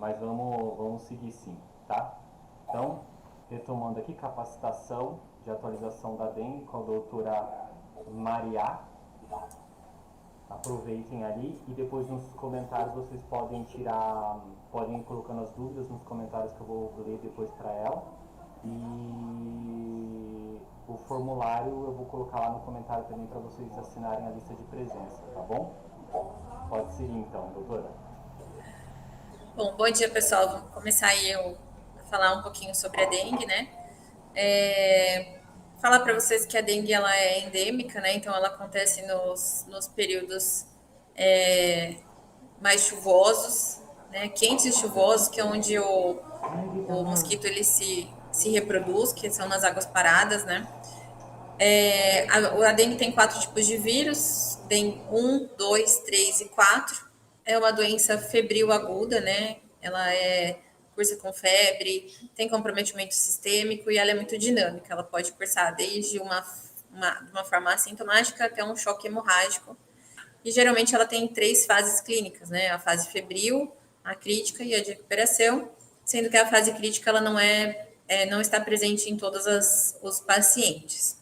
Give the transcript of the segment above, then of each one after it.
mas vamos seguir sim, tá? Então, retomando aqui, capacitação de atualização da dengue com a doutora Maria. Aproveitem ali e depois nos comentários vocês podem ir colocando as dúvidas nos comentários que eu vou ler depois para ela. E o formulário eu vou colocar lá no comentário também para vocês assinarem a lista de presença, tá bom? Pode seguir então, doutora. Bom, bom dia, pessoal. Vamos começar aí a falar um pouquinho sobre a dengue, né? Falar para vocês que a dengue ela é endêmica, né? Então ela acontece nos períodos mais chuvosos, né? Quentes e chuvosos, que é onde o mosquito ele se reproduz, que são nas águas paradas, né? A dengue tem 4 tipos de vírus: dengue 1, 2, 3 e 4. É uma doença febril aguda, né? Ela cursa com febre, tem comprometimento sistêmico e ela é muito dinâmica. Ela pode cursar desde uma forma assintomática até um choque hemorrágico. E geralmente ela tem 3 fases clínicas, né? A fase febril, a crítica e a de recuperação, sendo que a fase crítica ela não está presente em todos os pacientes.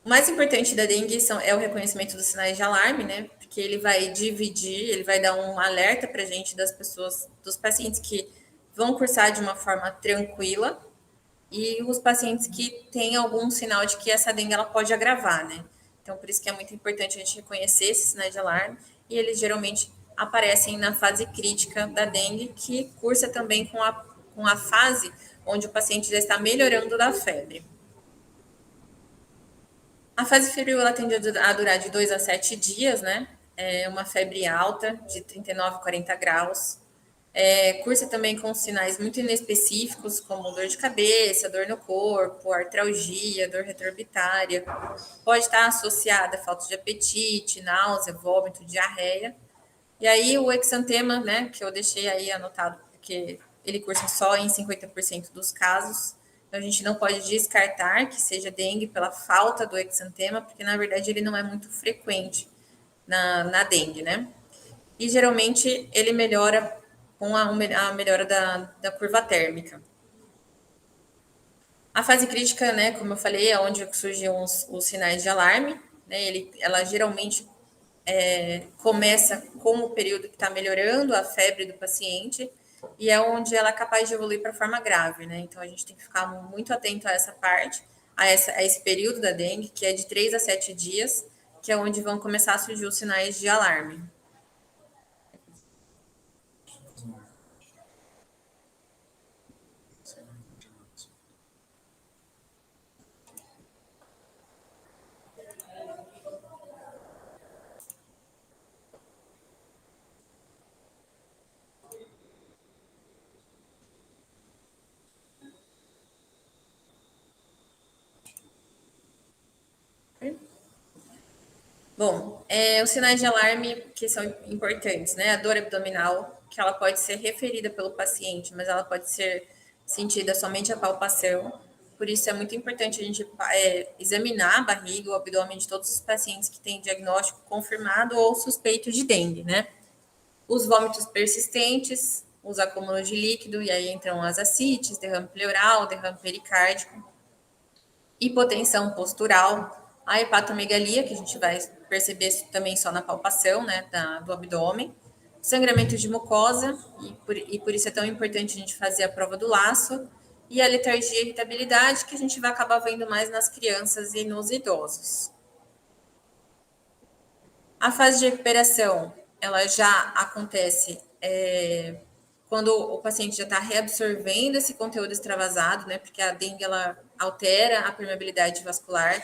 O mais importante da dengue é o reconhecimento dos sinais de alarme, né? Porque ele vai dividir, ele vai dar um alerta para a gente das pessoas, dos pacientes que vão cursar de uma forma tranquila e os pacientes que têm algum sinal de que essa dengue ela pode agravar, né? Então, por isso que é muito importante a gente reconhecer esses sinais de alarme e eles geralmente aparecem na fase crítica da dengue, que cursa também com a fase onde o paciente já está melhorando da febre. A fase febril ela tende a durar de 2 a 7 dias, né? É uma febre alta, de 39 a 40 graus. Cursa também com sinais muito inespecíficos, como dor de cabeça, dor no corpo, artralgia, dor retroorbitária. Pode estar associada a falta de apetite, náusea, vômito, diarreia. E aí o exantema, né, que eu deixei aí anotado, porque ele cursa só em 50% dos casos. Então a gente não pode descartar que seja dengue pela falta do exantema, porque na verdade ele não é muito frequente na dengue, né? E geralmente ele melhora com a melhora da curva térmica. A fase crítica, né, como eu falei, é onde surgem os sinais de alarme, né? Ela geralmente começa com o período que está melhorando a febre do paciente e é onde ela é capaz de evoluir para forma grave, né? Então a gente tem que ficar muito atento a essa parte, a esse período da dengue, que é de 3 a 7 dias, que é onde vão começar a surgir os sinais de alarme. Bom, os sinais de alarme que são importantes, né? A dor abdominal, que ela pode ser referida pelo paciente, mas ela pode ser sentida somente a palpação. Por isso é muito importante a gente examinar a barriga, o abdômen de todos os pacientes que têm diagnóstico confirmado ou suspeito de dengue, né? Os vômitos persistentes, os acúmulos de líquido, e aí entram as ascites, derrame pleural, derrame pericárdico, hipotensão postural, a hepatomegalia, que a gente vai perceber também só na palpação, né, do abdômen, sangramento de mucosa, e por isso é tão importante a gente fazer a prova do laço, e a letargia e irritabilidade, que a gente vai acabar vendo mais nas crianças e nos idosos. A fase de recuperação, ela já acontece quando o paciente já está reabsorvendo esse conteúdo extravasado, né? Porque a dengue ela altera a permeabilidade vascular.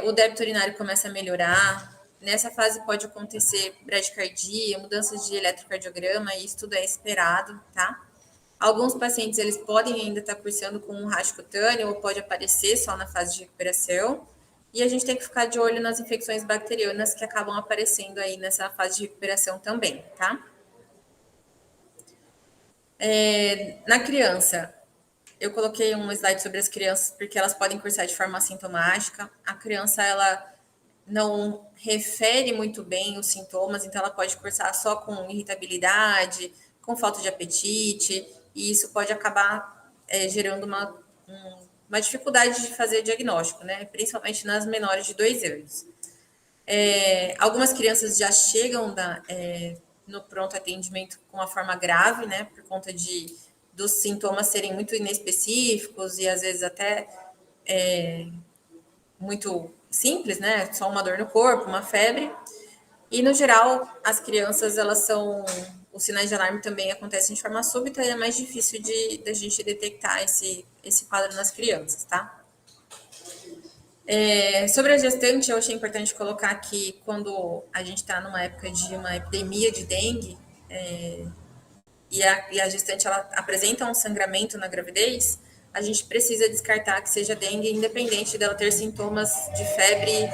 O débito urinário começa a melhorar. Nessa fase pode acontecer bradicardia, mudanças de eletrocardiograma, e isso tudo é esperado, tá? Alguns pacientes eles podem ainda estar cursando com um racho cutâneo ou pode aparecer só na fase de recuperação. E a gente tem que ficar de olho nas infecções bacterianas que acabam aparecendo aí nessa fase de recuperação também, tá? Na criança, eu coloquei um slide sobre as crianças porque elas podem cursar de forma assintomática. A criança, ela não refere muito bem os sintomas, então ela pode cursar só com irritabilidade, com falta de apetite, e isso pode acabar gerando uma dificuldade de fazer diagnóstico, né? Principalmente nas menores de 2 anos. Algumas crianças já chegam no pronto atendimento com uma forma grave, né? Por conta dos sintomas serem muito inespecíficos e às vezes até muito simples, né? Só uma dor no corpo, uma febre. E no geral, as crianças, elas são. Os sinais de alarme também acontecem de forma súbita e é mais difícil de gente detectar esse quadro nas crianças, tá? Sobre a gestante, eu achei importante colocar que quando a gente está numa época de uma epidemia de dengue, e a gestante ela apresenta um sangramento na gravidez, a gente precisa descartar que seja dengue, independente dela ter sintomas de febre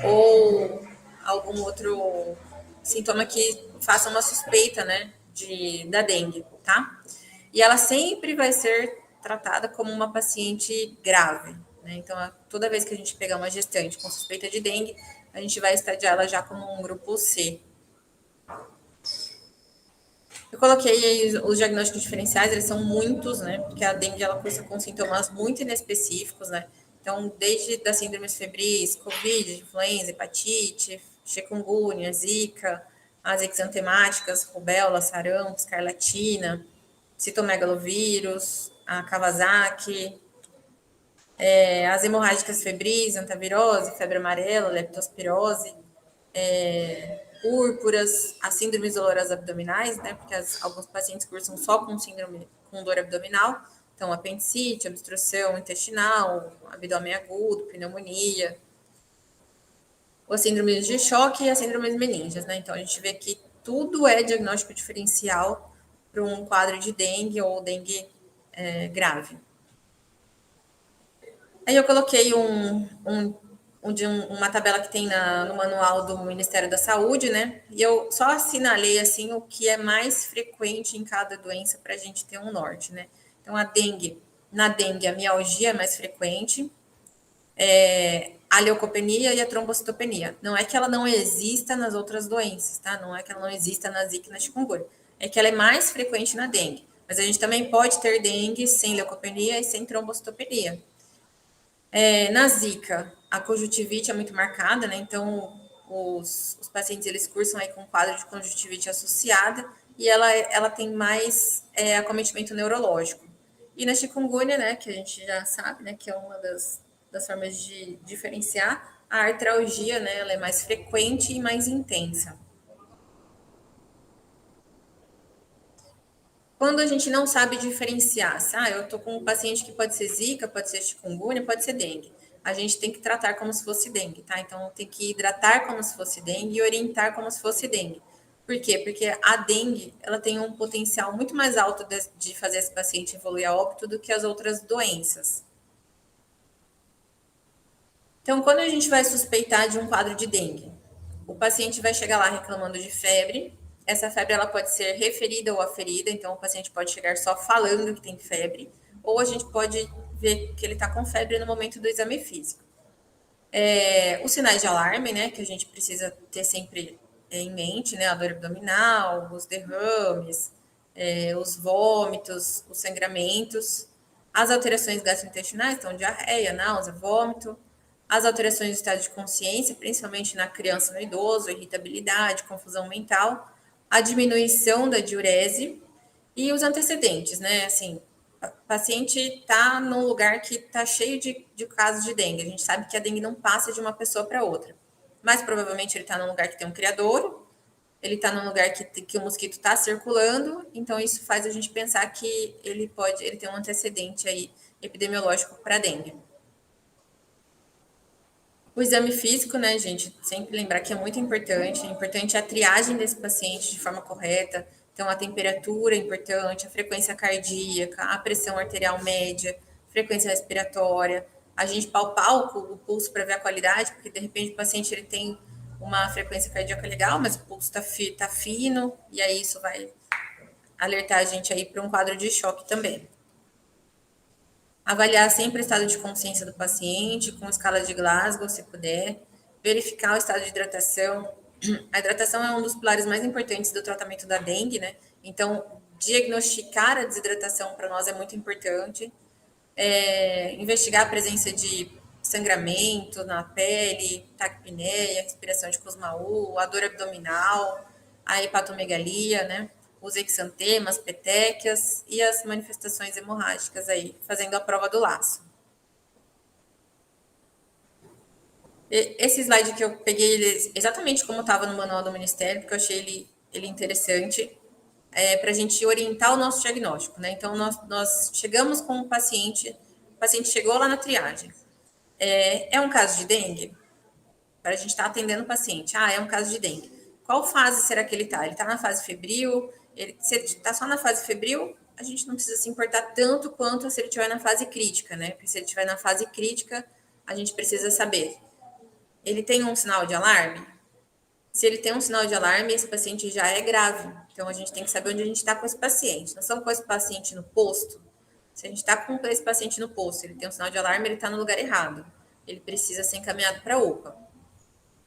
ou algum outro sintoma que faça uma suspeita, né, da dengue, tá? E ela sempre vai ser tratada como uma paciente grave, né? Então, toda vez que a gente pegar uma gestante com suspeita de dengue, a gente vai estadiar ela já como um grupo C. Eu coloquei aí os diagnósticos diferenciais, eles são muitos, né? Porque a dengue ela cursa com sintomas muito inespecíficos, né? Então, desde das síndromes febris, Covid, influenza, hepatite, chikungunya, zika, as exantemáticas, rubéola, sarampo, escarlatina, citomegalovírus, a Kawasaki, as hemorrágicas febris, antavirose, febre amarela, leptospirose, púrpuras, as síndromes dolorosas abdominais, né? Porque alguns pacientes cursam só com síndrome com dor abdominal, então apendicite, obstrução intestinal, abdômen agudo, pneumonia, as síndromes de choque e as síndromes meníngeas, né? Então a gente vê que tudo é diagnóstico diferencial para um quadro de dengue ou dengue grave. Aí eu coloquei uma tabela que tem no manual do Ministério da Saúde, né? E eu só assinalei assim o que é mais frequente em cada doença para a gente ter um norte, né? Então na dengue a mialgia é mais frequente, a leucopenia e a trombocitopenia. Não é que ela não exista nas outras doenças, tá? Não é que ela não exista na zika e na chikungunya. É que ela é mais frequente na dengue. Mas a gente também pode ter dengue sem leucopenia e sem trombocitopenia. Na zika, a conjuntivite é muito marcada, né? Então, os pacientes eles cursam aí com quadro de conjuntivite associada e ela tem mais acometimento neurológico. E na chikungunya, né, que a gente já sabe, né, que é uma das formas de diferenciar, a artralgia, né, ela é mais frequente e mais intensa. Quando a gente não sabe diferenciar, eu tô com um paciente que pode ser zika, pode ser chikungunya, pode ser dengue. A gente tem que tratar como se fosse dengue, tá? Então tem que hidratar como se fosse dengue e orientar como se fosse dengue. Por quê? Porque a dengue, ela tem um potencial muito mais alto de fazer esse paciente evoluir a óbito do que as outras doenças. Então, quando a gente vai suspeitar de um quadro de dengue, o paciente vai chegar lá reclamando de febre. Essa febre ela pode ser referida ou aferida, então o paciente pode chegar só falando que tem febre, ou a gente pode ver que ele está com febre no momento do exame físico. Os sinais de alarme, né, que a gente precisa ter sempre em mente, né, a dor abdominal, os derrames, os vômitos, os sangramentos, as alterações gastrointestinais, então diarreia, náusea, vômito, as alterações do estado de consciência, principalmente na criança e no idoso, irritabilidade, confusão mental, a diminuição da diurese e os antecedentes, né? Assim, o paciente está num lugar que está cheio de casos de dengue. A gente sabe que a dengue não passa de uma pessoa para outra, mas provavelmente ele está num lugar que tem um criadouro, ele está num lugar que o mosquito está circulando, então isso faz a gente pensar que ele tem um antecedente aí epidemiológico para dengue. O exame físico, né, gente? Sempre lembrar que é muito importante. É importante a triagem desse paciente de forma correta. Então, a temperatura é importante, a frequência cardíaca, a pressão arterial média, frequência respiratória. A gente palpar o pulso para ver a qualidade, porque de repente o paciente ele tem uma frequência cardíaca legal, mas o pulso tá fino, e aí isso vai alertar a gente aí para um quadro de choque também. Avaliar sempre o estado de consciência do paciente, com escala de Glasgow, se puder. verificar o estado de hidratação. A hidratação é um dos pilares mais importantes do tratamento da dengue, né? Então, diagnosticar a desidratação para nós é muito importante. Investigar a presença de sangramento na pele, taquipneia, respiração de Kussmaul, a dor abdominal, a hepatomegalia, né? Os exantemas, petequias e as manifestações hemorrágicas aí, fazendo a prova do laço. Esse slide que eu peguei ele exatamente como estava no manual do Ministério, porque eu achei ele interessante, para a gente orientar o nosso diagnóstico, né? Então, nós chegamos com o paciente chegou lá na triagem. É um caso de dengue? Para a gente estar atendendo o paciente. É um caso de dengue. Qual fase será que ele está? Ele está na fase febril? Se ele está só na fase febril, a gente não precisa se importar tanto quanto se ele estiver na fase crítica, né? Porque se ele estiver na fase crítica, a gente precisa saber. Ele tem um sinal de alarme? Se ele tem um sinal de alarme, esse paciente já é grave. Então, a gente tem que saber onde a gente está com esse paciente. Nós estamos com esse paciente no posto. Se a gente está com esse paciente no posto, ele tem um sinal de alarme, ele está no lugar errado. Ele precisa ser encaminhado para a UPA.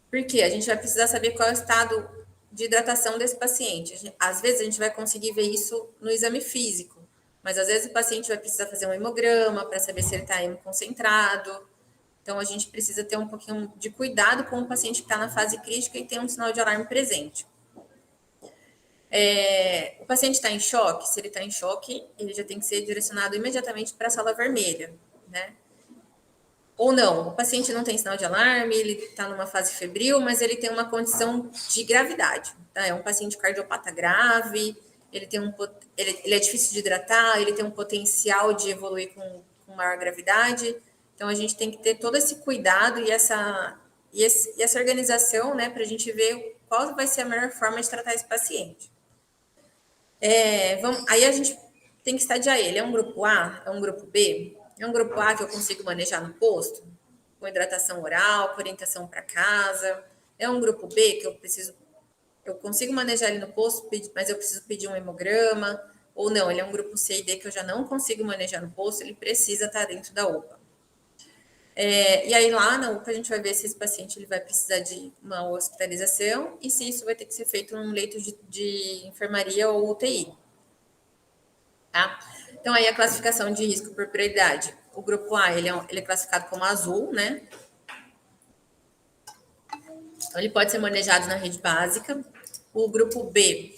Por quê? A gente vai precisar saber qual é o estado de hidratação desse paciente. Às vezes, a gente vai conseguir ver isso no exame físico. Mas, às vezes, o paciente vai precisar fazer um hemograma para saber se ele está hemoconcentrado. Então, a gente precisa ter um pouquinho de cuidado com o paciente que está na fase crítica e tem um sinal de alarme presente. O paciente está em choque? Se ele está em choque, ele já tem que ser direcionado imediatamente para a sala vermelha, né? Ou não, o paciente não tem sinal de alarme, ele está numa fase febril, mas ele tem uma condição de gravidade, tá? É um paciente cardiopata grave, ele é difícil de hidratar, ele tem um potencial de evoluir com maior gravidade. Então, a gente tem que ter todo esse cuidado e essa organização, né, para a gente ver qual vai ser a melhor forma de tratar esse paciente. Aí a gente tem que estadiar ele. É um grupo A? É um grupo B? É um grupo A que eu consigo manejar no posto? Com hidratação oral, com orientação para casa? É um grupo B que eu consigo manejar ele no posto, mas eu preciso pedir um hemograma? Ou não, ele é um grupo C e D que eu já não consigo manejar no posto, ele precisa estar dentro da UPA. E aí lá na UPA a gente vai ver se esse paciente ele vai precisar de uma hospitalização e se isso vai ter que ser feito num leito de enfermaria ou UTI. Tá? Então aí a classificação de risco por prioridade. O grupo A ele é classificado como azul, né? Então ele pode ser manejado na rede básica. O grupo B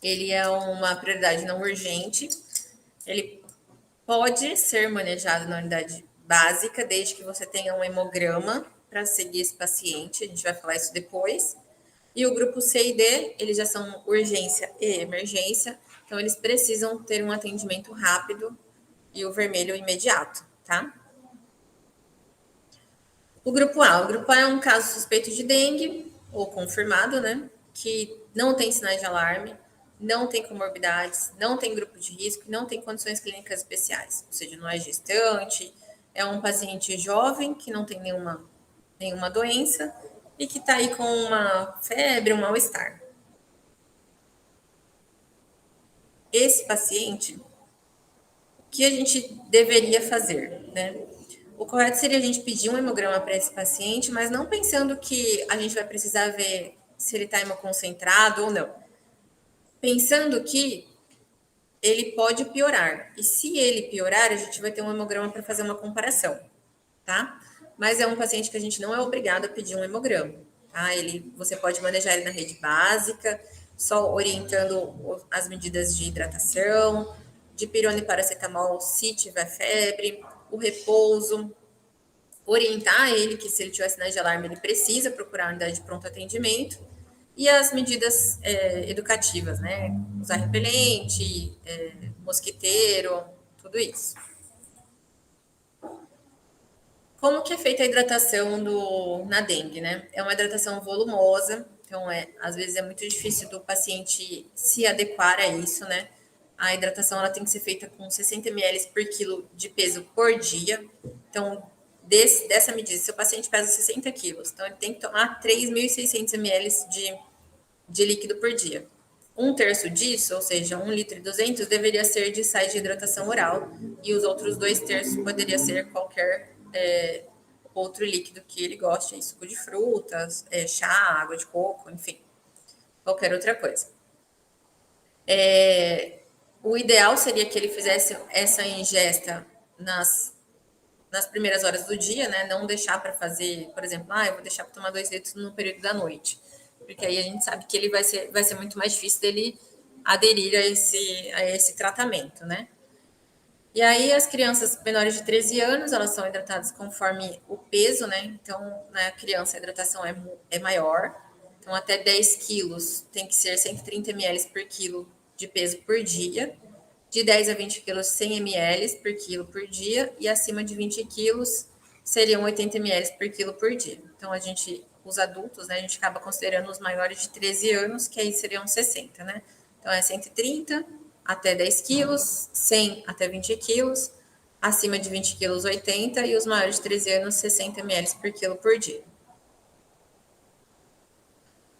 ele é uma prioridade não urgente. Ele pode ser manejado na unidade básica, desde que você tenha um hemograma para seguir esse paciente, a gente vai falar isso depois. E o grupo C e D, eles já são urgência e emergência, então eles precisam ter um atendimento rápido e o vermelho imediato, tá? O grupo A é um caso suspeito de dengue, ou confirmado, né? Que não tem sinais de alarme, não tem comorbidades, não tem grupo de risco, não tem condições clínicas especiais. Ou seja, não é gestante, é um paciente jovem que não tem nenhuma doença e que está aí com uma febre, um mal-estar. Esse paciente, o que a gente deveria fazer, né? O correto seria a gente pedir um hemograma para esse paciente, mas não pensando que a gente vai precisar ver se ele está hemoconcentrado ou não. Pensando que ele pode piorar. E se ele piorar, a gente vai ter um hemograma para fazer uma comparação, tá? Mas é um paciente que a gente não é obrigado a pedir um hemograma, tá? Você pode manejar ele na rede básica, só orientando as medidas de hidratação, de pirona e paracetamol se tiver febre, o repouso, orientar ele que se ele tiver sinais de alarme, ele precisa procurar a unidade de pronto atendimento, e as medidas educativas, né? Usar repelente, mosquiteiro, tudo isso. Como que é feita a hidratação na dengue, né? É uma hidratação volumosa, então às vezes é muito difícil do paciente se adequar a isso, né? A hidratação ela tem que ser feita com 60 ml por quilo de peso por dia. Então, dessa medida, se o paciente pesa 60 quilos, então ele tem que tomar 3.600 ml de líquido por dia. 1/3 disso, ou seja, 1,2 litro, deveria ser de sais de hidratação oral, e os outros 2/3 poderia ser qualquer outro líquido que ele goste, suco de frutas, chá, água de coco, enfim, qualquer outra coisa. O ideal seria que ele fizesse essa ingesta nas primeiras horas do dia, né? Não deixar para fazer, por exemplo, eu vou deixar para tomar 2 litros no período da noite, porque aí a gente sabe que ele vai ser muito mais difícil dele aderir a esse tratamento, né? E aí as crianças menores de 13 anos, elas são hidratadas conforme o peso, né? Então, na criança a hidratação é maior. Então, até 10 quilos tem que ser 130 ml por quilo de peso por dia. De 10 a 20 quilos, 100 ml por quilo por dia. E acima de 20 quilos, seriam 80 ml por quilo por dia. Então, os adultos, né? A gente acaba considerando os maiores de 13 anos, que aí seriam 60, né? Então, é 130 até 10 quilos, 100 até 20 quilos, acima de 20 quilos, 80, e os maiores de 13 anos, 60 ml por quilo por dia.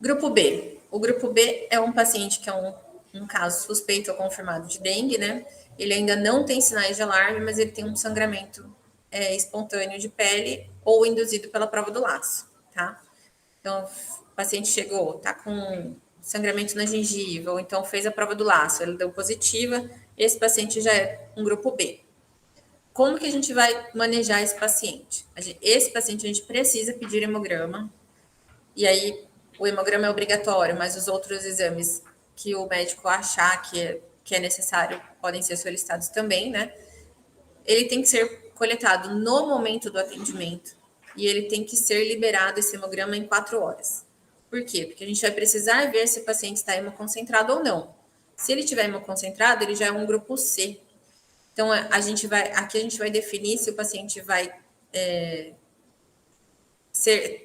Grupo B. O grupo B é um paciente que é um caso suspeito ou confirmado de dengue, né? Ele ainda não tem sinais de alarme, mas ele tem um sangramento espontâneo de pele ou induzido pela prova do laço, tá? Então, o paciente chegou, tá com sangramento na gengiva, ou então fez a prova do laço, ele deu positiva, esse paciente já é um grupo B. Como que a gente vai manejar esse paciente? Esse paciente a gente precisa pedir hemograma, e aí o hemograma é obrigatório, mas os outros exames que o médico achar que é necessário podem ser solicitados também, né? Ele tem que ser coletado no momento do atendimento e ele tem que ser liberado esse hemograma em 4 horas. Por quê? Porque a gente vai precisar ver se o paciente está hemoconcentrado ou não. Se ele estiver hemoconcentrado, ele já é um grupo C. Então, aqui a gente vai definir se o paciente vai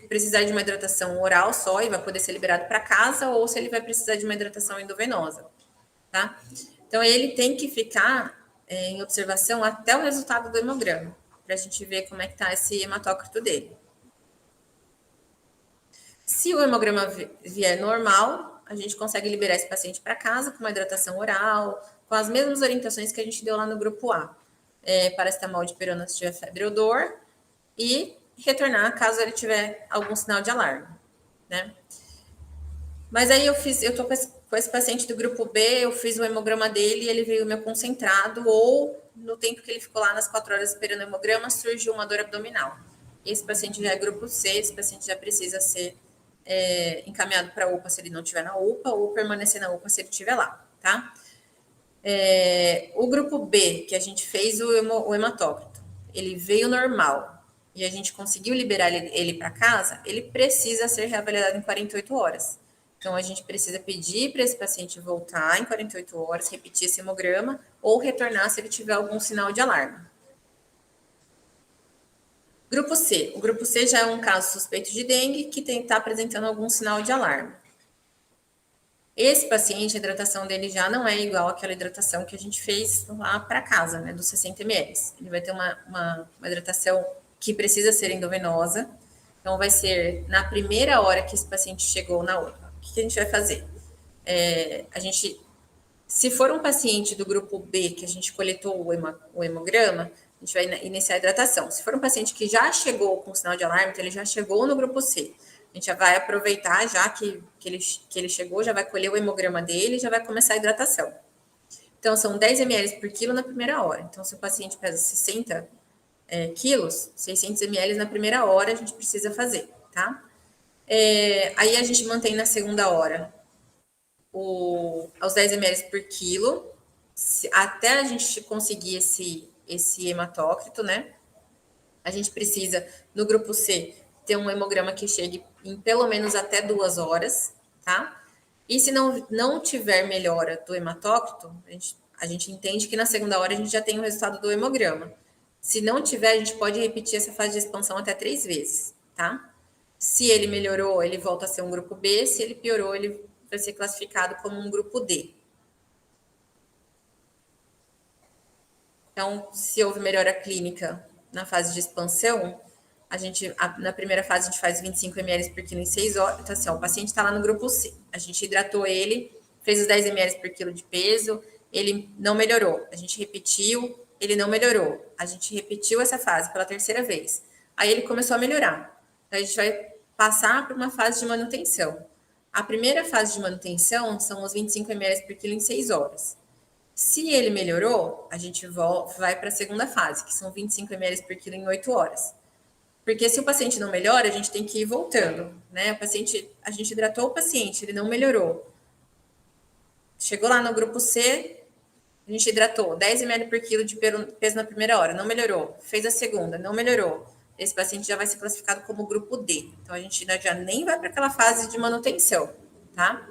precisar de uma hidratação oral só e vai poder ser liberado para casa, ou se ele vai precisar de uma hidratação endovenosa, tá? Então, ele tem que ficar em observação até o resultado do hemograma, para a gente ver como é que está esse hematócrito dele. Se o hemograma vier normal, a gente consegue liberar esse paciente para casa com uma hidratação oral, com as mesmas orientações que a gente deu lá no grupo A. Paracetamol de pirona se tiver febre ou dor, e retornar caso ele tiver algum sinal de alarme, né? Mas aí eu tô com esse paciente do grupo B, eu fiz o hemograma dele e ele veio meio concentrado, ou no tempo que ele ficou lá nas 4 horas esperando o hemograma, surgiu uma dor abdominal. Esse paciente já é grupo C, esse paciente já precisa ser encaminhado para a UPA se ele não estiver na UPA, ou permanecer na UPA se ele estiver lá, tá? O grupo B, que a gente fez o hematócrito, ele veio normal e a gente conseguiu liberar ele para casa, ele precisa ser reavaliado em 48 horas. Então, a gente precisa pedir para esse paciente voltar em 48 horas, repetir esse hemograma, ou retornar se ele tiver algum sinal de alarme. Grupo C. O grupo C já é um caso suspeito de dengue que está apresentando algum sinal de alarme. Esse paciente, a hidratação dele já não é igual àquela hidratação que a gente fez lá para casa, né, dos 60 ml. Ele vai ter uma hidratação que precisa ser endovenosa. Então, vai ser na primeira hora que esse paciente chegou na UPA. O que a gente vai fazer? Se for um paciente do grupo B, que a gente coletou o hemograma, a gente vai iniciar a hidratação. Se for um paciente que já chegou com sinal de alarme, então ele já chegou no grupo C. A gente já vai aproveitar, já que ele chegou, já vai colher o hemograma dele e já vai começar a hidratação. Então, são 10 ml por quilo na primeira hora. Então, se o paciente pesa 60 quilos, 600 ml na primeira hora a gente precisa fazer, tá? Aí a gente mantém na segunda hora aos 10 ml por quilo, até a gente conseguir esse hematócrito, né? A gente precisa, no grupo C, ter um hemograma que chegue em pelo menos até 2 horas, tá? E se não tiver melhora do hematócrito, a gente entende que na segunda hora a gente já tem o resultado do hemograma. Se não tiver, a gente pode repetir essa fase de expansão até 3 vezes, tá? Se ele melhorou, ele volta a ser um grupo B. Se ele piorou, ele vai ser classificado como um grupo D. Então, se houve melhora clínica na fase de expansão, na primeira fase a gente faz 25 ml por quilo em 6 horas. Então, assim, o paciente está lá no grupo C. A gente hidratou ele, fez os 10 ml por quilo de peso, ele não melhorou. A gente repetiu, ele não melhorou. A gente repetiu essa fase pela terceira vez. Aí ele começou a melhorar. Então, a gente vai passar para uma fase de manutenção. A primeira fase de manutenção são os 25 ml por quilo em 6 horas. Se ele melhorou, a gente vai para a segunda fase, que são 25 ml por quilo em 8 horas. Porque se o paciente não melhora, a gente tem que ir voltando, né? A gente hidratou o paciente, ele não melhorou. Chegou lá no grupo C, a gente hidratou 10 ml por quilo de peso na primeira hora, não melhorou. Fez a segunda, não melhorou. Esse paciente já vai ser classificado como grupo D. Então, a gente já nem vai para aquela fase de manutenção, tá?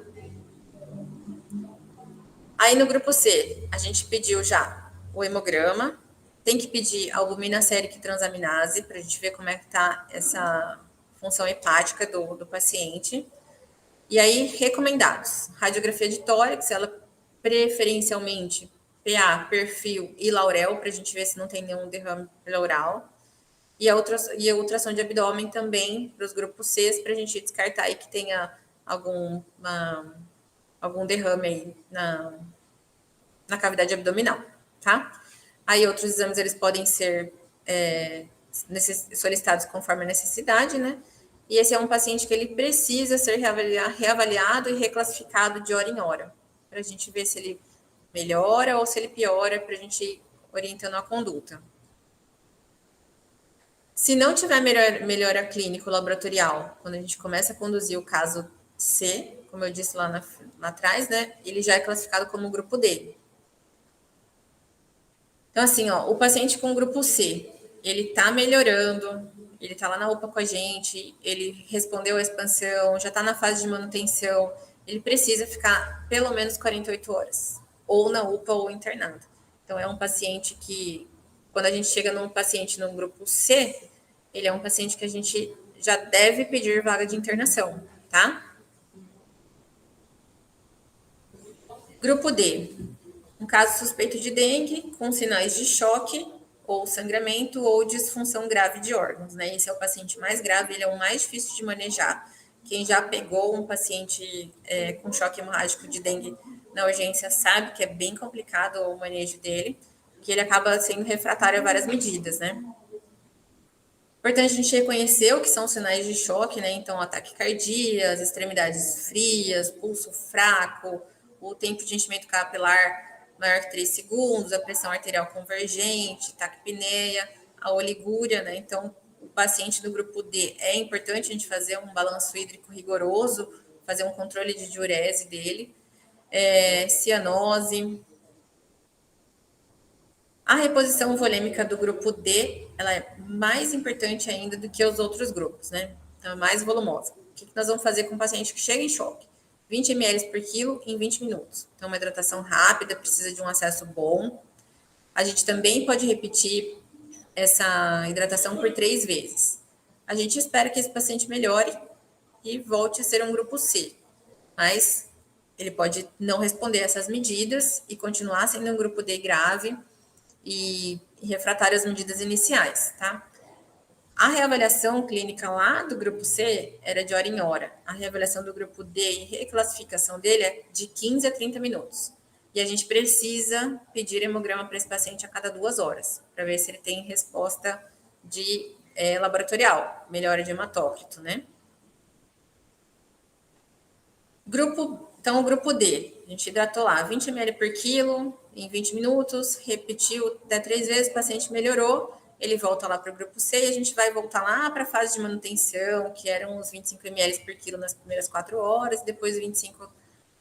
Aí, no grupo C, a gente pediu já o hemograma, tem que pedir a albumina sérica e transaminase, para a gente ver como é que tá essa função hepática do paciente. E aí, recomendados. Radiografia de tórax, ela preferencialmente PA, perfil e laurel, para a gente ver se não tem nenhum derrame pleural. E a ultrassom de abdômen também, para os grupos C, para a gente descartar aí que tenha algum derrame aí na cavidade abdominal, tá? Aí outros exames, eles podem ser solicitados conforme a necessidade, né? E esse é um paciente que ele precisa ser reavaliado e reclassificado de hora em hora, para a gente ver se ele melhora ou se ele piora, para a gente ir orientando a conduta. Se não tiver melhora clínica laboratorial, quando a gente começa a conduzir o caso C, como eu disse lá atrás, né, ele já é classificado como grupo D. Então, assim, ó, o paciente com grupo C, ele tá melhorando, ele tá lá na UPA com a gente, ele respondeu a expansão, já tá na fase de manutenção, ele precisa ficar pelo menos 48 horas, ou na UPA ou internado. Então, é um paciente que, quando a gente chega num paciente no grupo C, ele é um paciente que a gente já deve pedir vaga de internação, tá? Grupo D, um caso suspeito de dengue, com sinais de choque, ou sangramento, ou disfunção grave de órgãos, né? Esse é o paciente mais grave, ele é o mais difícil de manejar. Quem já pegou um paciente com choque hemorrágico de dengue na urgência sabe que é bem complicado o manejo dele, que ele acaba sendo refratário a várias medidas, né? Importante a gente reconhecer o que são sinais de choque, né? Então, ataque cardíaco, as extremidades frias, pulso fraco, o tempo de enchimento capilar maior que 3 segundos, a pressão arterial convergente, taquipneia, a oligúria, né? Então, o paciente do grupo D, é importante a gente fazer um balanço hídrico rigoroso, fazer um controle de diurese dele, cianose. A reposição volêmica do grupo D, ela é mais importante ainda do que os outros grupos, né? Então, é mais volumosa. O que nós vamos fazer com um paciente que chega em choque? 20 ml por quilo em 20 minutos. Então, uma hidratação rápida, precisa de um acesso bom. A gente também pode repetir essa hidratação por 3 vezes. A gente espera que esse paciente melhore e volte a ser um grupo C, mas ele pode não responder essas medidas e continuar sendo um grupo D grave e refratário às medidas iniciais, tá? A reavaliação clínica lá do grupo C era de hora em hora. A reavaliação do grupo D e reclassificação dele é de 15 a 30 minutos. E a gente precisa pedir hemograma para esse paciente a cada 2 horas, para ver se ele tem resposta de laboratorial, melhora de hematócrito, né? Então, o grupo D, a gente hidratou lá 20 ml por quilo em 20 minutos, repetiu até 3 vezes, o paciente melhorou, ele volta lá para o grupo C e a gente vai voltar lá para a fase de manutenção, que eram os 25 ml por quilo nas primeiras 4 horas, depois 25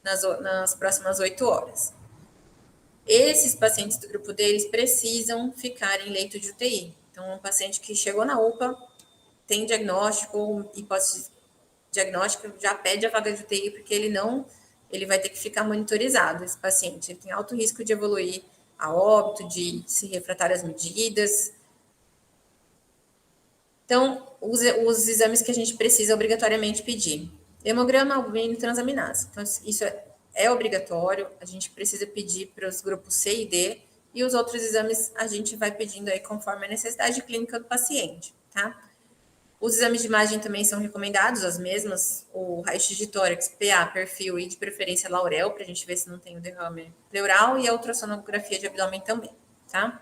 nas próximas 8 horas. Esses pacientes do grupo D, eles precisam ficar em leito de UTI. Então, um paciente que chegou na UPA, tem diagnóstico, hipótese diagnóstica, já pede a vaga de UTI, porque ele vai ter que ficar monitorizado, esse paciente. Ele tem alto risco de evoluir a óbito, de se refratar às medidas. Então, os exames que a gente precisa obrigatoriamente pedir. Hemograma, albumina e transaminase. Então, isso é obrigatório, a gente precisa pedir para os grupos C e D, e os outros exames a gente vai pedindo aí conforme a necessidade clínica do paciente, tá? Os exames de imagem também são recomendados, as mesmas, o raio-x de tórax, PA, perfil e de preferência laurel, para a gente ver se não tem o derrame pleural, e a ultrassonografia de abdômen também, tá?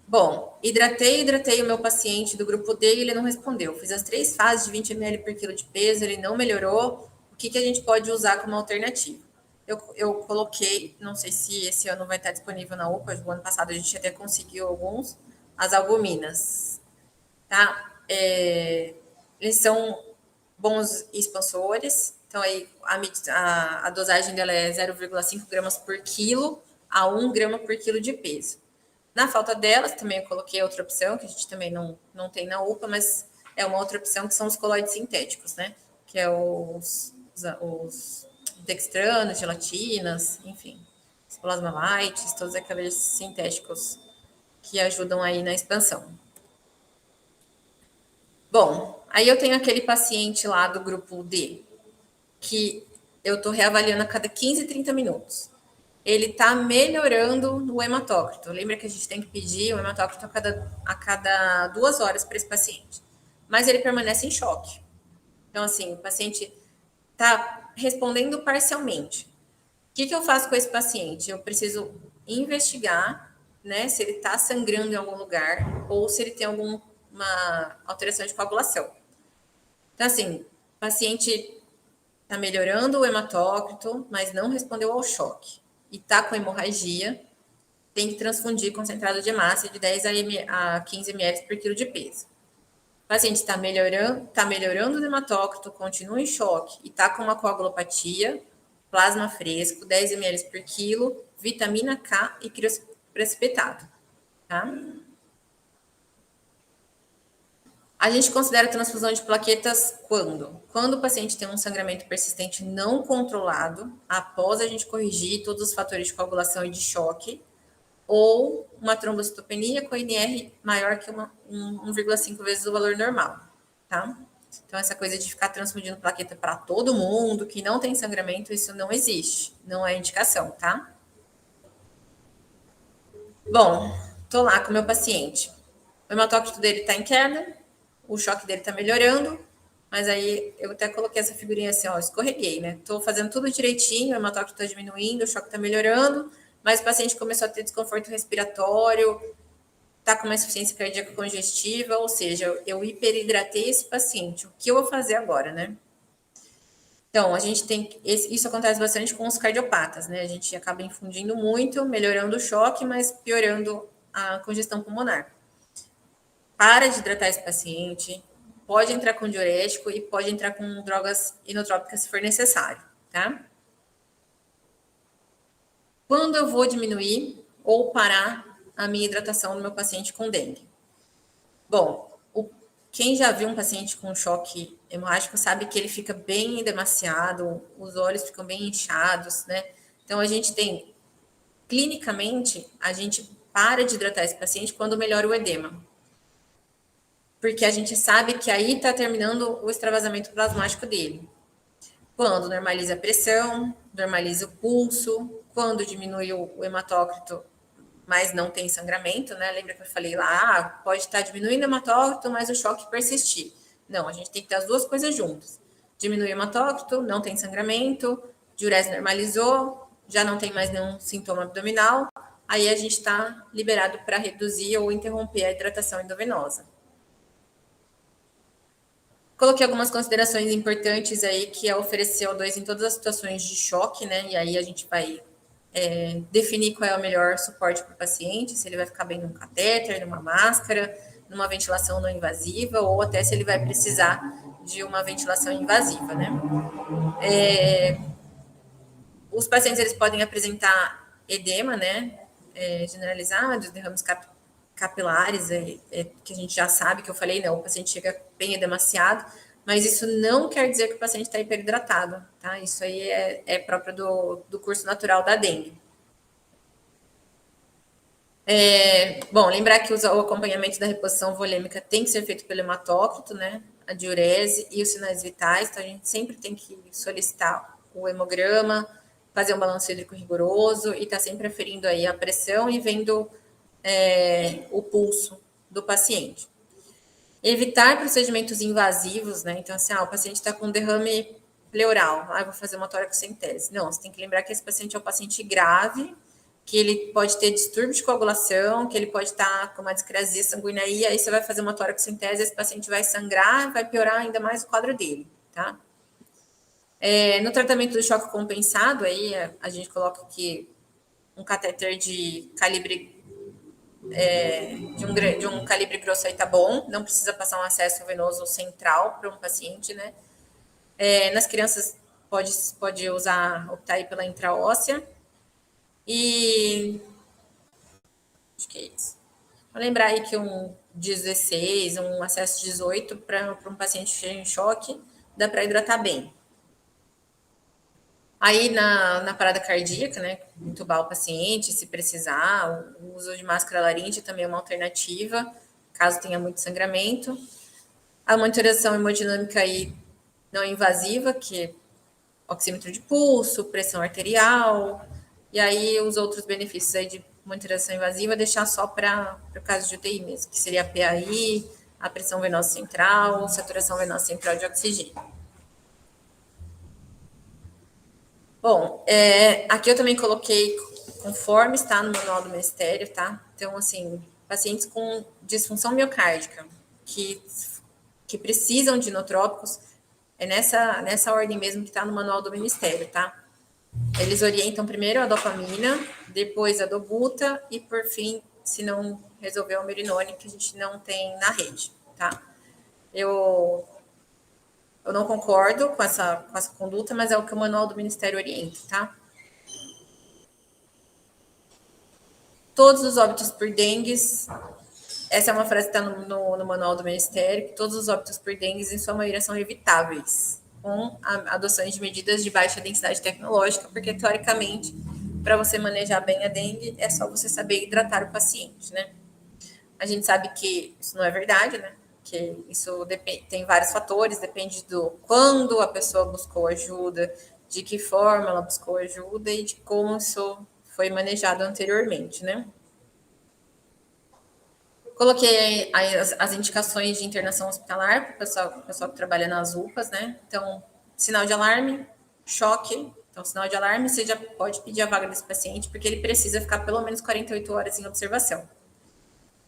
Bom, hidratei o meu paciente do grupo D e ele não respondeu. Fiz as 3 fases de 20 ml por quilo de peso, ele não melhorou. O que a gente pode usar como alternativa? Eu coloquei, não sei se esse ano vai estar disponível na UPA, o ano passado a gente até conseguiu alguns, as albuminas, tá? Eles são bons expansores, então aí a dosagem dela é 0,5 gramas por quilo a 1 grama por quilo de peso. Na falta delas, também eu coloquei outra opção, que a gente também não tem na UPA, mas é uma outra opção, que são os colóides sintéticos, né? Que é os dextranos, gelatinas, enfim, os plasmalites, todos aqueles sintéticos que ajudam aí na expansão. Bom, aí eu tenho aquele paciente lá do grupo D, que eu estou reavaliando a cada 15, 30 minutos. Ele está melhorando no hematócrito. Lembra que a gente tem que pedir o hematócrito a cada 2 horas para esse paciente. Mas ele permanece em choque. Então, assim, o paciente está respondendo parcialmente. O que eu faço com esse paciente? Eu preciso investigar, né, se ele está sangrando em algum lugar ou se ele tem alguma alteração de coagulação. Então, assim, o paciente está melhorando o hematócrito, mas não respondeu ao choque. E está com hemorragia, tem que transfundir concentrado de hemácia de 10 a 15 ml por quilo de peso. O paciente está melhorando o hematócrito, continua em choque e está com uma coagulopatia, plasma fresco, 10 ml por quilo, vitamina K e crioprecipitado. Tá? A gente considera transfusão de plaquetas quando? Quando o paciente tem um sangramento persistente não controlado, após a gente corrigir todos os fatores de coagulação e de choque, ou uma trombocitopenia com NR maior que 1,5 vezes o valor normal, tá? Então, essa coisa de ficar transfundindo plaqueta para todo mundo que não tem sangramento, isso não existe, não é indicação, tá? Bom, tô lá com o meu paciente. O hematócrito dele tá em queda, o choque dele tá melhorando, mas aí eu até coloquei essa figurinha assim, ó, escorreguei, né? Tô fazendo tudo direitinho, o hematócrito tá diminuindo, o choque tá melhorando, mas o paciente começou a ter desconforto respiratório, tá com uma insuficiência cardíaca congestiva, ou seja, eu hiperidratei esse paciente. O que eu vou fazer agora, né? Então, a gente tem. Isso acontece bastante com os cardiopatas, né? A gente acaba infundindo muito, melhorando o choque, mas piorando a congestão pulmonar. Para de hidratar esse paciente, pode entrar com diurético e pode entrar com drogas inotrópicas se for necessário, tá? Quando eu vou diminuir ou parar a minha hidratação do meu paciente com dengue? Bom, quem já viu um paciente com choque hemorrágico sabe que ele fica bem demasiado, os olhos ficam bem inchados, né? Então, a gente tem, clinicamente, a gente para de hidratar esse paciente quando melhora o edema. Porque a gente sabe que aí está terminando o extravasamento plasmático dele. Quando normaliza a pressão, normaliza o pulso, quando diminui o hematócrito, mas não tem sangramento, né? Lembra que eu falei lá, pode estar diminuindo o hematócrito, mas o choque persistir. Não, a gente tem que ter as duas coisas juntas. Diminui o hematócrito, não tem sangramento, diurese normalizou, já não tem mais nenhum sintoma abdominal, aí a gente está liberado para reduzir ou interromper a hidratação endovenosa. Coloquei algumas considerações importantes aí, que é oferecer O2 em todas as situações de choque, né? E aí a gente vai definir qual é o melhor suporte para o paciente, se ele vai ficar bem num catéter, numa máscara, numa ventilação não invasiva, ou até se ele vai precisar de uma ventilação invasiva, né? Os pacientes, eles podem apresentar edema, né? Generalizados, derrames capilares, que a gente já sabe, que eu falei, não, o paciente chega bem edemaciado, mas isso não quer dizer que o paciente está hiperidratado, tá? Isso aí é próprio do curso natural da dengue. Bom, lembrar que o acompanhamento da reposição volêmica tem que ser feito pelo hematócrito, né? A diurese e os sinais vitais, então a gente sempre tem que solicitar o hemograma, fazer um balanço hídrico rigoroso e estar sempre aferindo aí a pressão e vendo o pulso do paciente. Evitar procedimentos invasivos, né? Então, assim, o paciente está com derrame pleural, vou fazer uma toracocentese. Não, você tem que lembrar que esse paciente é um paciente grave, que ele pode ter distúrbio de coagulação, que ele pode estar com uma discrasia sanguínea, e aí você vai fazer uma toracocentese, esse paciente vai sangrar, vai piorar ainda mais o quadro dele, tá? No tratamento do choque compensado, aí a gente coloca aqui um catéter de calibre de um calibre grosso aí tá bom, não precisa passar um acesso venoso central para um paciente, né? Nas crianças pode optar aí pela intraóssea. E acho que é isso. Vou lembrar aí que um 16, um acesso 18 para um paciente em choque, dá para hidratar bem. Aí na parada cardíaca, né, entubar o paciente, se precisar, o uso de máscara laríngea também é uma alternativa, caso tenha muito sangramento. A monitorização hemodinâmica aí não invasiva, que é oxímetro de pulso, pressão arterial, e aí os outros benefícios aí de monitorização invasiva deixar só para o caso de UTI mesmo, que seria a PAI, a pressão venosa central, saturação venosa central de oxigênio. Bom, aqui eu também coloquei conforme está no manual do Ministério, tá? Então, assim, pacientes com disfunção miocárdica que precisam de inotrópicos, é nessa ordem mesmo que está no manual do Ministério, tá? Eles orientam primeiro a dopamina, depois a dobuta e, por fim, se não resolver, o merinone, que a gente não tem na rede, tá? Eu não concordo com essa conduta, mas é o que o manual do Ministério orienta, tá? Todos os óbitos por dengue, essa é uma frase que está no manual do Ministério, que todos os óbitos por dengue, em sua maioria, são evitáveis, com a adoção de medidas de baixa densidade tecnológica, porque, teoricamente, para você manejar bem a dengue, é só você saber hidratar o paciente, né? A gente sabe que isso não é verdade, né? Que isso tem vários fatores, depende do quando a pessoa buscou ajuda, de que forma ela buscou ajuda e de como isso foi manejado anteriormente, né? Coloquei aí as indicações de internação hospitalar para o pessoal que trabalha nas UPAs, né? Então, sinal de alarme, choque. Então, sinal de alarme, você já pode pedir a vaga desse paciente, porque ele precisa ficar pelo menos 48 horas em observação.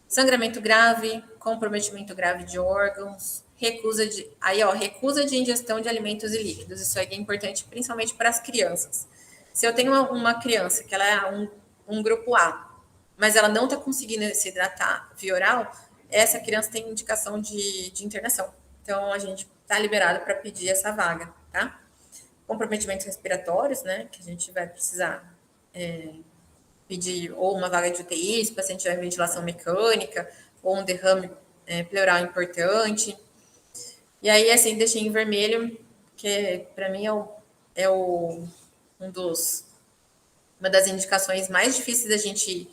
Sangramento grave, comprometimento grave de órgãos, recusa de ingestão de alimentos e líquidos. Isso aí é importante, principalmente para as crianças. Se eu tenho uma criança que ela é um grupo A, mas ela não está conseguindo se hidratar via oral, essa criança tem indicação de internação. Então, a gente está liberado para pedir essa vaga, tá? Comprometimentos respiratórios, né, que a gente vai precisar pedir ou uma vaga de UTI, se o paciente tiver ventilação mecânica, ou um derrame pleural importante. E aí, assim, deixei em vermelho, que para mim uma das indicações mais difíceis da gente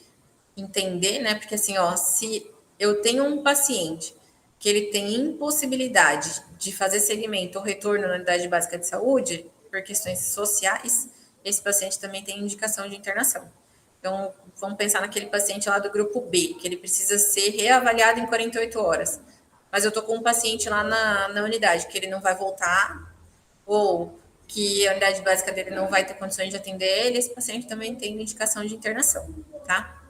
entender, né? Porque assim, se eu tenho um paciente que ele tem impossibilidade de fazer segmento ou retorno na unidade básica de saúde por questões sociais, esse paciente também tem indicação de internação. Então, vamos pensar naquele paciente lá do grupo B, que ele precisa ser reavaliado em 48 horas. Mas eu tô com um paciente lá na unidade, que ele não vai voltar, ou que a unidade básica dele não vai ter condições de atender ele, esse paciente também tem indicação de internação, tá?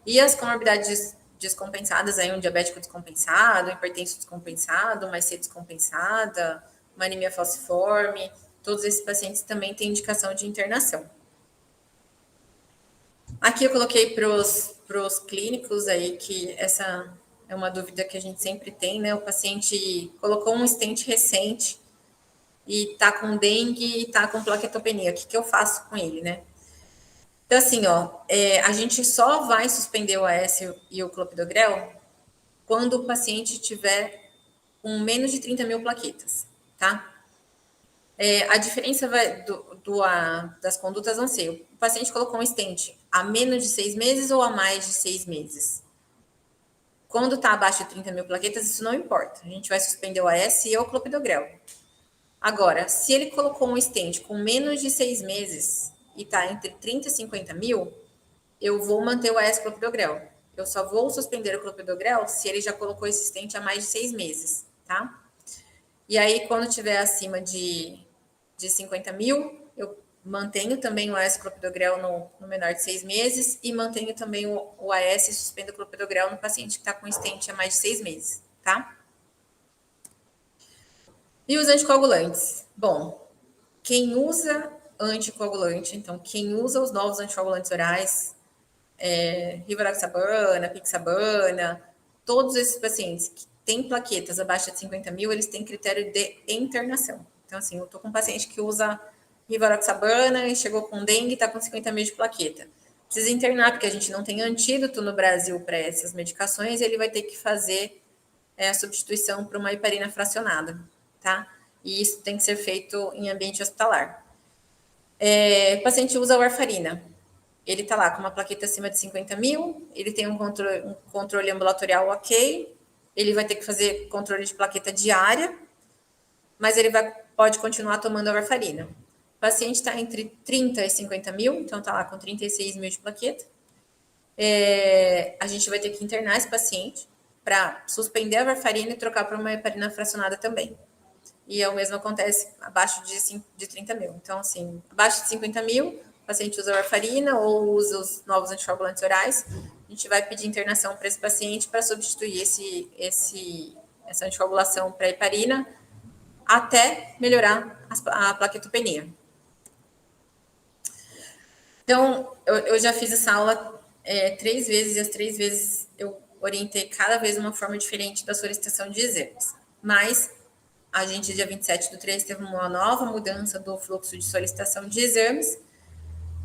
E as comorbidades descompensadas, aí um diabético descompensado, um hipertenso descompensado, uma IC descompensada, uma anemia falciforme, todos esses pacientes também têm indicação de internação. Aqui eu coloquei para os clínicos aí, que essa é uma dúvida que a gente sempre tem, né? O paciente colocou um stent recente e tá com dengue e tá com plaquetopenia. O que eu faço com ele, né? Então, assim, a gente só vai suspender o AS e o clopidogrel quando o paciente tiver com menos de 30 mil plaquetas, tá? A diferença das condutas vão ser: o paciente colocou um stent há menos de 6 meses ou há mais de 6 meses? Quando está abaixo de 30 mil plaquetas, isso não importa. A gente vai suspender o AS e o clopidogrel. Agora, se ele colocou um stent com menos de 6 meses e está entre 30 e 50 mil, eu vou manter o AS clopidogrel. Eu só vou suspender o clopidogrel se ele já colocou esse stent há mais de 6 meses, tá? E aí, quando tiver acima de 50 mil, eu mantenho também o AS clopidogrel no menor de 6 meses e mantenho também o AS e suspendo o clopidogrel no paciente que está com stent há mais de 6 meses, tá? E os anticoagulantes? Bom, quem usa anticoagulante, então quem usa os novos anticoagulantes orais, rivaroxabana, pixabana, todos esses pacientes que têm plaquetas abaixo de 50 mil, eles têm critério de internação. Então, assim, eu tô com um paciente que usa rivaroxabana e chegou com dengue e está com 50 mil de plaqueta. Precisa internar, porque a gente não tem antídoto no Brasil para essas medicações, e ele vai ter que fazer a substituição por uma heparina fracionada, tá? E isso tem que ser feito em ambiente hospitalar. O paciente usa warfarina. Ele está lá com uma plaqueta acima de 50 mil, ele tem um controle ambulatorial ok, ele vai ter que fazer controle de plaqueta diária, mas ele pode continuar tomando a warfarina. O paciente está entre 30 e 50 mil, então está lá com 36 mil de plaqueta. A gente vai ter que internar esse paciente para suspender a warfarina e trocar para uma heparina fracionada também. E o mesmo acontece abaixo de 30 mil. Então, assim, abaixo de 50 mil, o paciente usa warfarina ou usa os novos anticoagulantes orais, a gente vai pedir internação para esse paciente para substituir essa anticoagulação para heparina até melhorar a plaquetopenia. Então, eu já fiz essa aula 3 vezes e as 3 vezes eu orientei cada vez uma forma diferente da solicitação de exames. Mas a gente, dia 27/3, teve uma nova mudança do fluxo de solicitação de exames,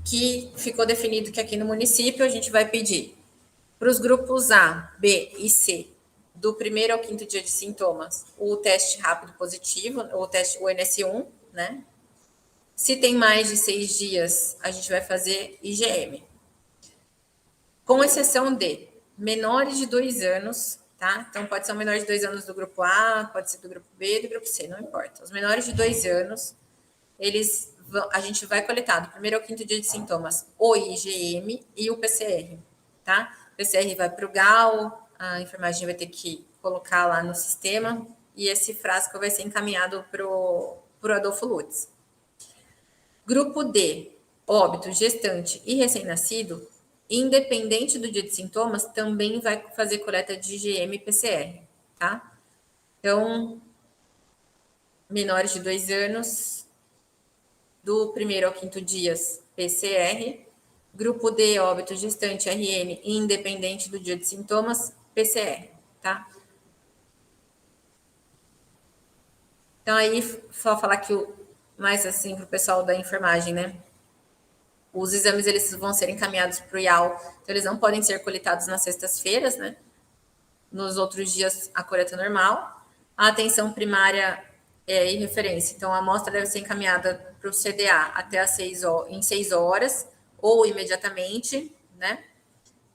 que ficou definido que aqui no município a gente vai pedir para os grupos A, B e C, do primeiro ao 5º dia de sintomas, o teste rápido positivo, o NS1, né? Se tem mais de 6 dias, a gente vai fazer IgM. Com exceção de menores de 2 anos, tá? Então, pode ser um menor de 2 anos do grupo A, pode ser do grupo B, do grupo C, não importa. Os menores de 2 anos, a gente vai coletar do primeiro ao 5º dia de sintomas o IgM e o PCR, tá? O PCR vai para o GAL, a enfermagem vai ter que colocar lá no sistema e esse frasco vai ser encaminhado para o Adolfo Lutz. Grupo D, óbito, gestante e recém-nascido, independente do dia de sintomas, também vai fazer coleta de IgM e PCR, tá? Então, menores de 2 anos, do primeiro ao 5º dias, PCR. Grupo D, óbito, gestante, RN, independente do dia de sintomas, PCR, tá? Então, aí, só falar que mais assim para o pessoal da enfermagem, né? Os exames, eles vão ser encaminhados para o IAL, então eles não podem ser coletados nas sextas-feiras, né? Nos outros dias, a coleta normal. A atenção primária e referência. Então, a amostra deve ser encaminhada para o CDA até em 6 horas, ou imediatamente, né?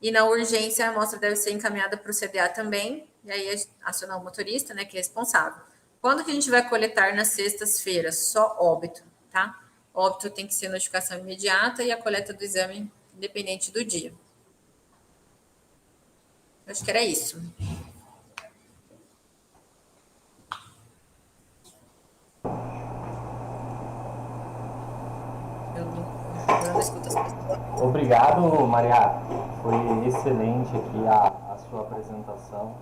E na urgência, a amostra deve ser encaminhada para o CDA também, e aí acionar o motorista, né, que é responsável. Quando que a gente vai coletar nas sextas-feiras? Só óbito, tá? Óbito tem que ser notificação imediata e a coleta do exame independente do dia. Eu acho que era isso. Eu não escuto as pessoas. Obrigado, Maria. Foi excelente aqui a sua apresentação,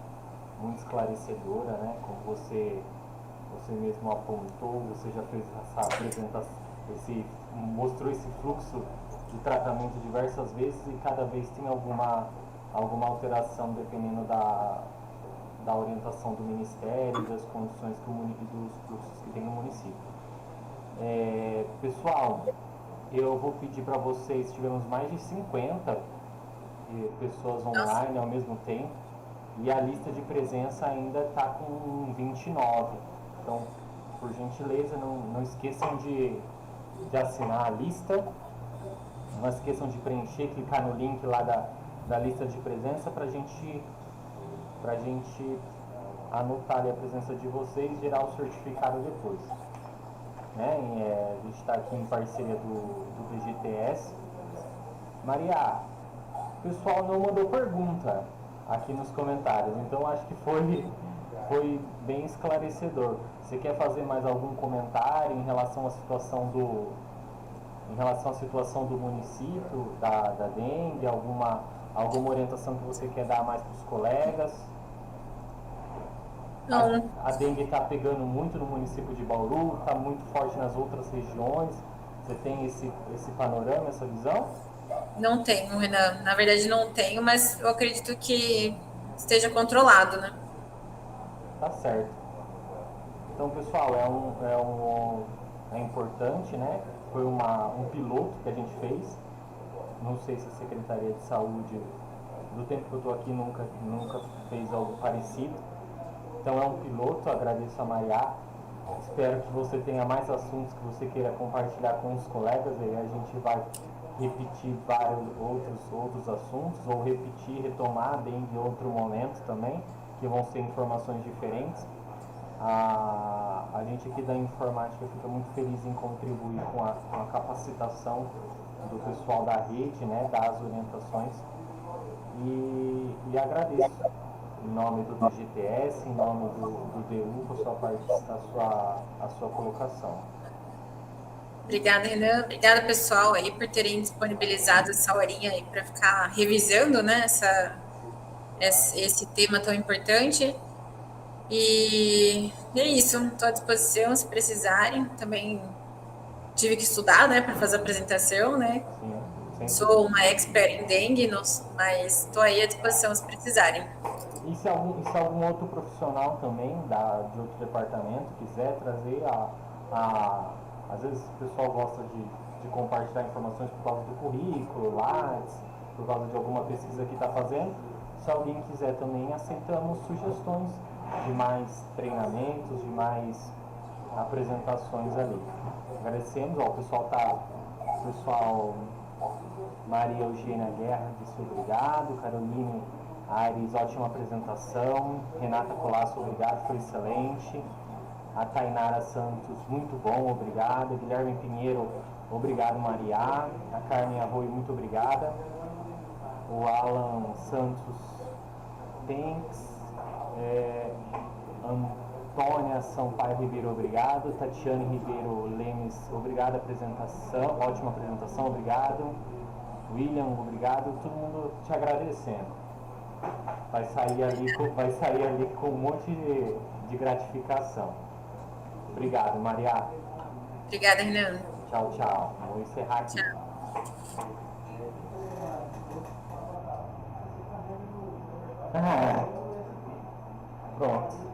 muito esclarecedora, né? Como você mesmo apontou, você já fez essa apresentação, mostrou esse fluxo de tratamento diversas vezes e cada vez tem alguma alteração dependendo da orientação do Ministério e das condições dos fluxos que tem no município. Pessoal, eu vou pedir para vocês, tivemos mais de 50 pessoas online ao mesmo tempo e a lista de presença ainda está com 29. Então, por gentileza, não esqueçam de assinar a lista, não esqueçam de preencher, clicar no link lá da lista de presença para a gente anotar ali a presença de vocês e gerar o certificado depois. Né? A gente está aqui em parceria do BGTS. Maria, o pessoal não mandou pergunta aqui nos comentários, então acho que foi bem esclarecedor. Você quer fazer mais algum comentário em relação à situação relação à situação do município, da dengue, alguma orientação que você quer dar mais para os colegas? Não, A dengue está pegando muito no município de Bauru, está muito forte nas outras regiões. Você tem esse panorama, essa visão? não tenho, Renan. Na verdade, não tenho, mas eu acredito que esteja controlado, né? Tá certo. Então, pessoal, é importante, né? Foi um piloto que a gente fez. Não sei se a Secretaria de Saúde, do tempo que eu estou aqui, nunca fez algo parecido. Então, é um piloto. Agradeço a Maria. Espero que você tenha mais assuntos que você queira compartilhar com os colegas. E aí a gente vai repetir vários outros assuntos, ou retomar bem em outro momento também, que vão ser informações diferentes. A gente aqui da informática fica muito feliz em contribuir com a capacitação do pessoal da rede, né, das orientações, e agradeço em nome do DGTS, em nome do DU, por a sua colocação. Obrigada, Renan. Obrigada, pessoal, aí por terem disponibilizado essa horinha aí para ficar revisando, né, esse tema tão importante. E é isso, estou à disposição se precisarem. Também tive que estudar, né, para fazer a apresentação, né? Sim, Sou uma expert em dengue, mas estou aí à disposição se precisarem. E se algum outro profissional também de outro departamento quiser trazer às vezes o pessoal gosta de compartilhar informações por causa do currículo, Lattes, por causa de alguma pesquisa que está fazendo. Se alguém quiser também, aceitamos sugestões de mais treinamentos, de mais apresentações ali. Agradecemos, ó, o pessoal Maria Eugênia Guerra disse obrigado, Caroline Aires, ótima apresentação, Renata Colasso, obrigado, foi excelente, a Tainara Santos, muito bom, obrigada, Guilherme Pinheiro, obrigado Maria, a Carmen Arroio, muito obrigada, o Alan Santos, thanks, Antônia Sampaio Ribeiro, obrigado, Tatiane Ribeiro Lemes, obrigado, apresentação, ótima apresentação, obrigado, William, obrigado, todo mundo te agradecendo. Vai sair ali com um monte de gratificação. Obrigado, Maria. Obrigada, Renan. Tchau, tchau. Vou encerrar aqui. Tchau. Pronto.